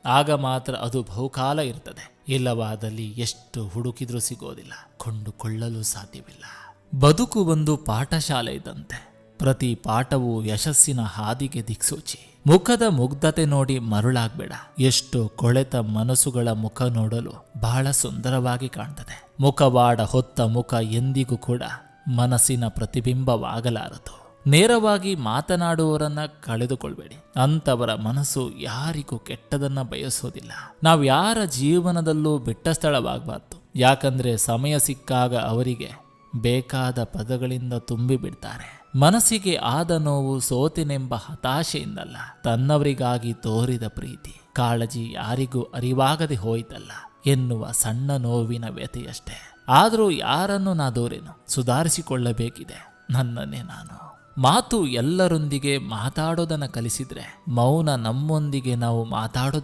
ಆಗ ಮಾತ್ರ ಅದು ಬಹುಕಾಲ ಇರ್ತದೆ. ಇಲ್ಲವಾದಲ್ಲಿ ಎಷ್ಟು ಹುಡುಕಿದ್ರೂ ಸಿಗೋದಿಲ್ಲ, ಕೊಂಡುಕೊಳ್ಳಲು ಸಾಧ್ಯವಿಲ್ಲ. ಬದುಕು ಒಂದು ಪಾಠಶಾಲೆ ಇದ್ದಂತೆ. ಪ್ರತಿ ಪಾಠವೂ ಯಶಸ್ಸಿನ ಹಾದಿಗೆ ದಿಕ್ಸೂಚಿ. ಮುಖದ ಮುಗ್ಧತೆ ನೋಡಿ ಮರುಳಾಗ್ಬೇಡ. ಎಷ್ಟು ಕೊಳೆತ ಮನಸ್ಸುಗಳ ಮುಖ ನೋಡಲು ಬಹಳ ಸುಂದರವಾಗಿ ಕಾಣ್ತದೆ. ಮುಖವಾಡ ಹೊತ್ತ ಮುಖ ಎಂದಿಗೂ ಕೂಡ ಮನಸ್ಸಿನ ಪ್ರತಿಬಿಂಬವಾಗಲಾರದು. ನೇರವಾಗಿ ಮಾತನಾಡುವವರನ್ನ ಕಳೆದುಕೊಳ್ಬೇಡಿ. ಅಂಥವರ ಮನಸ್ಸು ಯಾರಿಗೂ ಕೆಟ್ಟದನ್ನ ಬಯಸೋದಿಲ್ಲ. ನಾವು ಯಾರ ಜೀವನದಲ್ಲೂ ಬಿಟ್ಟ ಸ್ಥಳವಾಗಬಾರ್ದು. ಯಾಕಂದ್ರೆ ಸಮಯ ಸಿಕ್ಕಾಗ ಅವರಿಗೆ ಬೇಕಾದ ಪದಗಳಿಂದ ತುಂಬಿ ಬಿಡ್ತಾರೆ. ಮನಸ್ಸಿಗೆ ಆದ ನೋವು ಸೋತಿನೆಂಬ ಹತಾಶೆಯಿಂದಲ್ಲ, ತನ್ನವರಿಗಾಗಿ ತೋರಿದ ಪ್ರೀತಿ ಕಾಳಜಿ ಯಾರಿಗೂ ಅರಿವಾಗದೆ ಹೋಯಿತಲ್ಲ ಎನ್ನುವ ಸಣ್ಣ ನೋವಿನ ವ್ಯಥೆಯಷ್ಟೇ. ಆದರೂ ಯಾರನ್ನು ನಾ ದೂರೇನು, ಸುಧಾರಿಸಿಕೊಳ್ಳಬೇಕಿದೆ ನನ್ನನ್ನೇ ನಾನು. ಮಾತು ಎಲ್ಲರೊಂದಿಗೆ ಮಾತಾಡೋದನ್ನು ಕಲಿಸಿದ್ರೆ, ಮೌನ ನಮ್ಮೊಂದಿಗೆ ನಾವು ಮಾತಾಡೋದನ್ನು